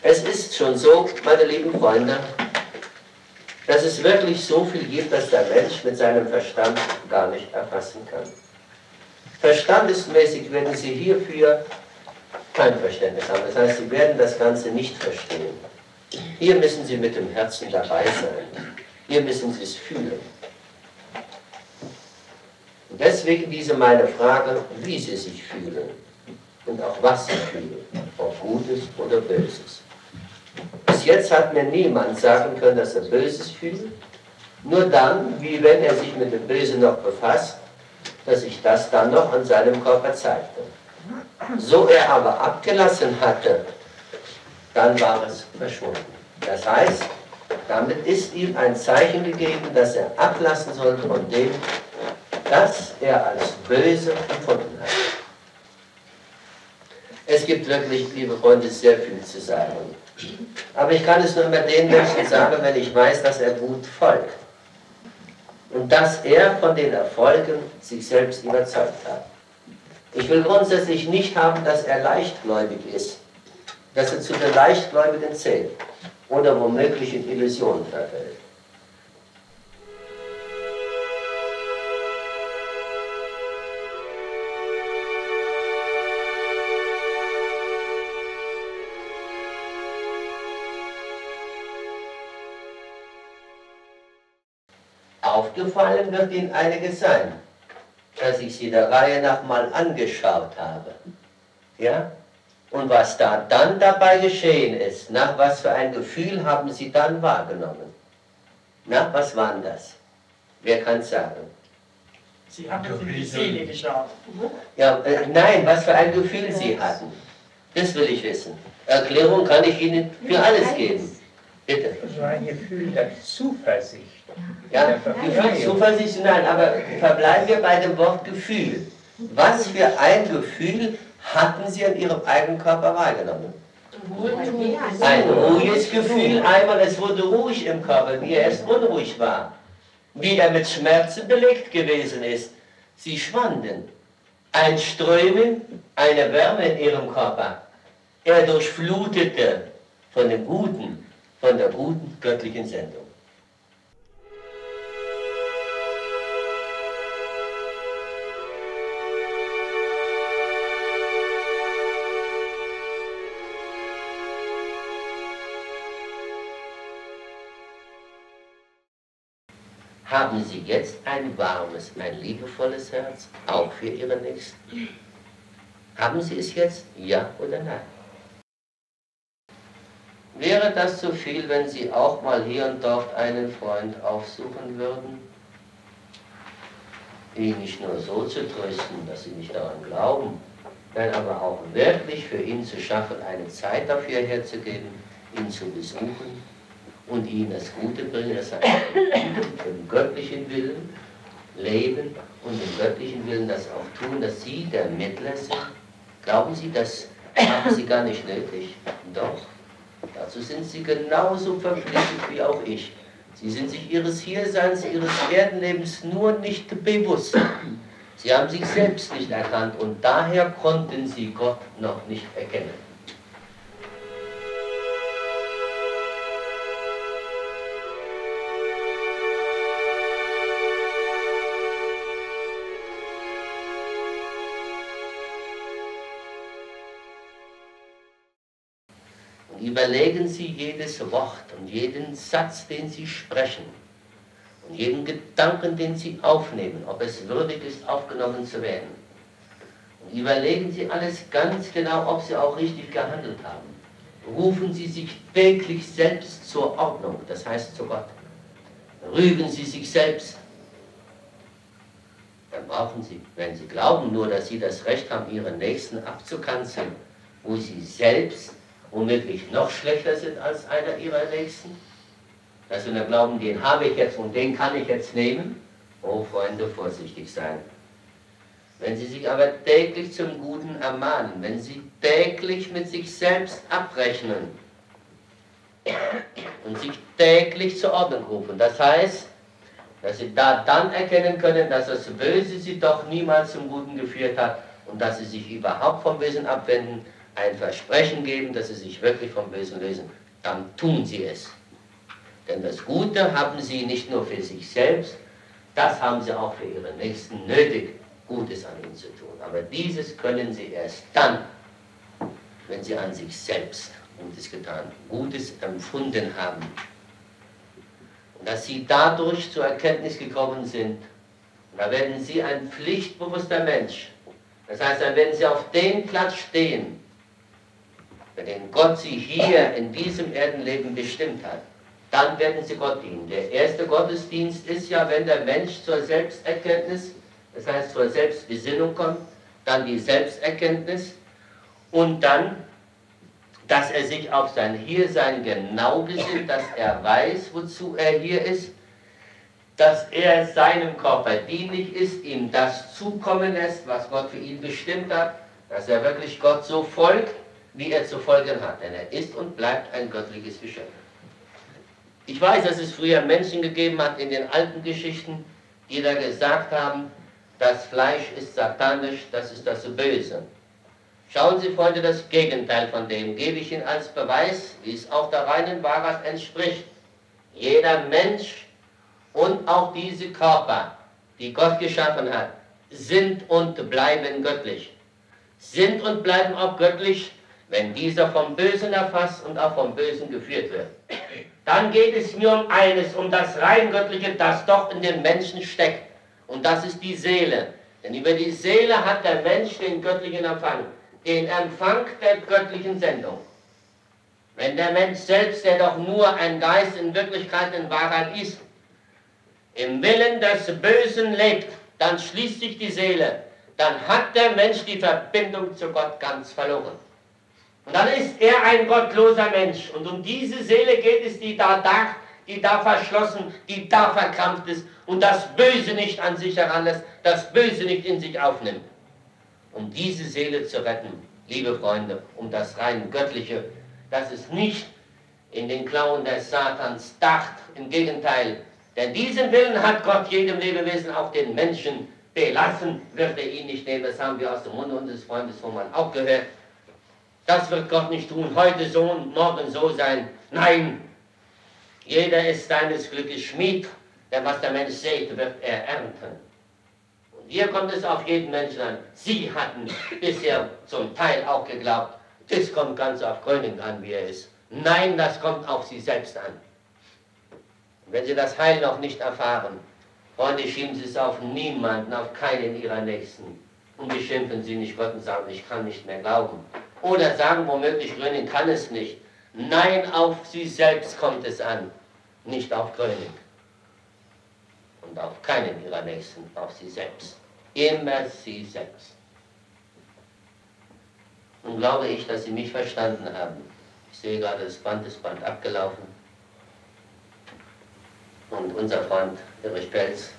Es ist schon so, meine lieben Freunde, dass es wirklich so viel gibt, dass der Mensch mit seinem Verstand gar nicht erfassen kann. Verstandesmäßig werden Sie hierfür kein Verständnis haben. Das heißt, Sie werden das Ganze nicht verstehen. Hier müssen Sie mit dem Herzen dabei sein. Hier müssen Sie es fühlen. Und deswegen diese meine Frage, wie Sie sich fühlen und auch was Sie fühlen, ob Gutes oder Böses. Bis jetzt hat mir niemand sagen können, dass er Böses fühlt. Nur dann, wie wenn er sich mit dem Bösen noch befasst, dass sich das dann noch an seinem Körper zeigte. So er aber abgelassen hatte, dann war es verschwunden. Das heißt, damit ist ihm ein Zeichen gegeben, dass er ablassen sollte von dem, das er als böse empfunden hat. Es gibt wirklich, liebe Freunde, sehr viel zu sagen. Aber ich kann es nur immer den Menschen sagen, wenn ich weiß, dass er gut folgt. Und dass er von den Erfolgen sich selbst überzeugt hat. Ich will grundsätzlich nicht haben, dass er leichtgläubig ist, dass er zu den Leichtgläubigen zählt oder womöglich in Illusionen verfällt. Aufgefallen wird Ihnen einiges sein, dass ich sie der Reihe nach mal angeschaut habe. Ja? Und was da dann dabei geschehen ist, nach was für ein Gefühl haben Sie dann wahrgenommen? Na, was war denn das? Wer kann es sagen? Sie haben in die Seele geschaut. Ja, nein, was für ein Gefühl Sie hatten. Das will ich wissen. Erklärung kann ich Ihnen für alles geben. Bitte. So ein Gefühl der Zuversicht. Ja, Gefühl, Zuversicht, nein, aber verbleiben wir bei dem Wort Gefühl. Was für ein Gefühl hatten Sie an Ihrem eigenen Körper wahrgenommen? Ein ruhiges Gefühl, einmal es wurde ruhig im Körper, wie er erst unruhig war. Wie er mit Schmerzen belegt gewesen ist. Sie schwanden. Ein Strömen, eine Wärme in Ihrem Körper. Er durchflutete von dem Guten, von der guten göttlichen Sendung. Haben Sie jetzt ein warmes, ein liebevolles Herz, auch für Ihre Nächsten? Haben Sie es jetzt, ja oder nein? Wäre das zu viel, wenn Sie auch mal hier und dort einen Freund aufsuchen würden? Ihn nicht nur so zu trösten, dass Sie nicht daran glauben, nein, aber auch wirklich für ihn zu schaffen, eine Zeit dafür herzugeben, ihn zu besuchen und ihnen das Gute bringen, das heißt, im göttlichen Willen leben und im göttlichen Willen das auch tun, dass Sie der Mittler sind. Glauben Sie, das haben Sie gar nicht nötig? Doch, dazu sind Sie genauso verpflichtet wie auch ich. Sie sind sich Ihres Hierseins, Ihres Erdenlebens nur nicht bewusst. Sie haben sich selbst nicht erkannt und daher konnten Sie Gott noch nicht erkennen. Überlegen Sie jedes Wort und jeden Satz, den Sie sprechen und jeden Gedanken, den Sie aufnehmen, ob es würdig ist, aufgenommen zu werden. Und überlegen Sie alles ganz genau, ob Sie auch richtig gehandelt haben. Rufen Sie sich täglich selbst zur Ordnung, das heißt zu Gott. Rügen Sie sich selbst. Dann brauchen Sie, wenn Sie glauben nur, dass Sie das Recht haben, Ihre Nächsten abzukanzeln, wo Sie selbst womöglich noch schlechter sind als einer ihrer Nächsten, dass sie nur glauben, den habe ich jetzt und den kann ich jetzt nehmen. Oh, Freunde, vorsichtig sein. Wenn Sie sich aber täglich zum Guten ermahnen, wenn Sie täglich mit sich selbst abrechnen und sich täglich zur Ordnung rufen, das heißt, dass Sie da dann erkennen können, dass das Böse Sie doch niemals zum Guten geführt hat und dass Sie sich überhaupt vom Bösen abwenden ein Versprechen geben, dass sie sich wirklich vom Bösen lösen, dann tun sie es. Denn das Gute haben sie nicht nur für sich selbst, das haben sie auch für ihre Nächsten nötig, Gutes an ihnen zu tun. Aber dieses können sie erst dann, wenn sie an sich selbst Gutes getan, Gutes empfunden haben. Und dass sie dadurch zur Erkenntnis gekommen sind, da werden sie ein pflichtbewusster Mensch. Das heißt, dann werden sie auf dem Platz stehen, für den Gott sie hier in diesem Erdenleben bestimmt hat. Dann werden sie Gott dienen. Der erste Gottesdienst ist ja, wenn der Mensch zur Selbsterkenntnis, das heißt zur Selbstbesinnung kommt, dann die Selbsterkenntnis und dann, dass er sich auf sein Hiersein genau besinnt, dass er weiß, wozu er hier ist, dass er seinem Körper dienlich ist, ihm das zukommen lässt, was Gott für ihn bestimmt hat, dass er wirklich Gott so folgt, wie er zu folgen hat. Denn er ist und bleibt ein göttliches Geschöpf. Ich weiß, dass es früher Menschen gegeben hat in den alten Geschichten, die da gesagt haben, das Fleisch ist satanisch, das ist das Böse. Schauen Sie, Freunde, das Gegenteil von dem gebe ich Ihnen als Beweis, wie es auch der reinen Wahrheit entspricht. Jeder Mensch und auch diese Körper, die Gott geschaffen hat, sind und bleiben göttlich. Sind und bleiben auch göttlich, wenn dieser vom Bösen erfasst und auch vom Bösen geführt wird. Dann geht es mir um eines, um das rein Göttliche, das doch in den Menschen steckt. Und das ist die Seele. Denn über die Seele hat der Mensch den göttlichen Empfang. Den Empfang der göttlichen Sendung. Wenn der Mensch selbst, der doch nur ein Geist in Wirklichkeit, in Wahrheit ist, im Willen des Bösen lebt, dann schließt sich die Seele. Dann hat der Mensch die Verbindung zu Gott ganz verloren. Und dann ist er ein gottloser Mensch. Und um diese Seele geht es, die da verschlossen, die da verkrampft ist und das Böse nicht an sich heranlässt, das Böse nicht in sich aufnimmt. Um diese Seele zu retten, liebe Freunde, um das rein Göttliche, dass es nicht in den Klauen des Satans dacht, im Gegenteil. Denn diesen Willen hat Gott jedem Lebewesen, auch den Menschen, belassen, wird er ihn nicht nehmen. Das haben wir aus dem Munde unseres Freundes Hohmann auch gehört. Das wird Gott nicht tun, heute so und morgen so sein. Nein, jeder ist seines Glückes Schmied, denn was der Mensch sät, wird er ernten. Und hier kommt es auf jeden Menschen an. Sie hatten bisher zum Teil auch geglaubt, das kommt ganz auf Gröning an, wie er ist. Nein, das kommt auf sie selbst an. Und wenn sie das Heil noch nicht erfahren, Freunde, schieben sie es auf niemanden, auf keinen ihrer Nächsten. Und beschimpfen sie nicht Gott und sagen, ich kann nicht mehr glauben. Oder sagen womöglich, Gröning kann es nicht. Nein, auf sie selbst kommt es an, nicht auf Gröning. Und auf keinen ihrer Nächsten, auf sie selbst. Immer sie selbst. Nun glaube ich, dass Sie mich verstanden haben. Ich sehe gerade, das Band ist bald abgelaufen. Und unser Freund Erich Pelz,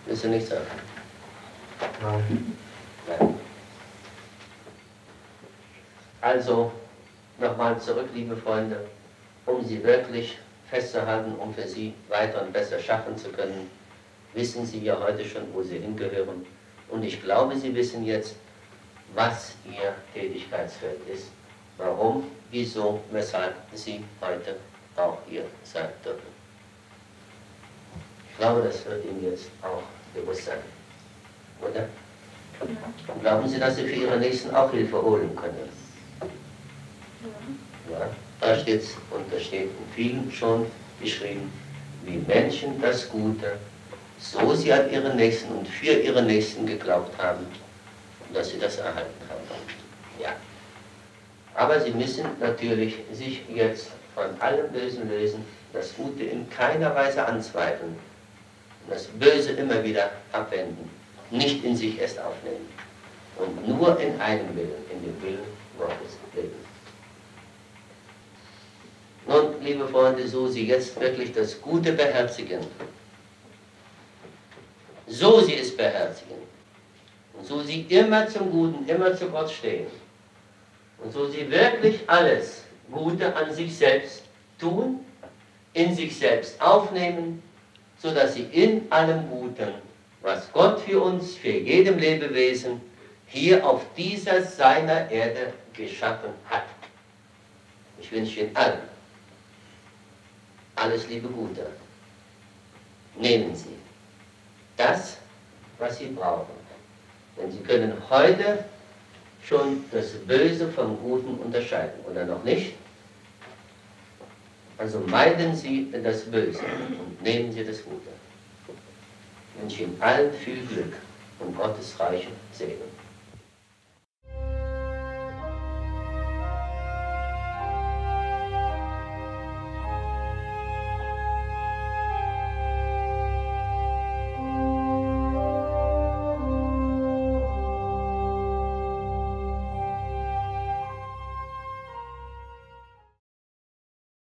willst du nichts sagen? Nein. Nein. Also, nochmal zurück, liebe Freunde, um Sie wirklich festzuhalten, um für Sie weiter und besser schaffen zu können, wissen Sie ja heute schon, wo Sie hingehören. Und ich glaube, Sie wissen jetzt, was Ihr Tätigkeitsfeld ist, warum, wieso, weshalb Sie heute auch hier sein dürfen. Ich glaube, das wird Ihnen jetzt auch bewusst sein, oder? Und glauben Sie, dass Sie für Ihre Nächsten auch Hilfe holen können? Ja, da steht es, und da steht in vielen schon geschrieben, wie Menschen das Gute, so sie an ihre Nächsten und für ihre Nächsten geglaubt haben, dass sie das erhalten haben. Ja. Aber sie müssen natürlich sich jetzt von allem Bösen lösen, das Gute in keiner Weise anzweifeln, das Böse immer wieder abwenden, nicht in sich erst aufnehmen und nur in einem Willen, in dem Willen Gottes leben. Nun, liebe Freunde, so Sie jetzt wirklich das Gute beherzigen, so Sie es beherzigen, und so Sie immer zum Guten, immer zu Gott stehen, und so Sie wirklich alles Gute an sich selbst tun, in sich selbst aufnehmen, sodass Sie in allem Guten, was Gott für uns, für jedem Lebewesen hier auf dieser seiner Erde geschaffen hat. Ich wünsche Ihnen allen alles Liebe Gute. Nehmen Sie das, was Sie brauchen. Denn Sie können heute schon das Böse vom Guten unterscheiden, oder noch nicht? Also meiden Sie das Böse und nehmen Sie das Gute. Ich wünsche Ihnen allen viel Glück und Gottes reichen Segen.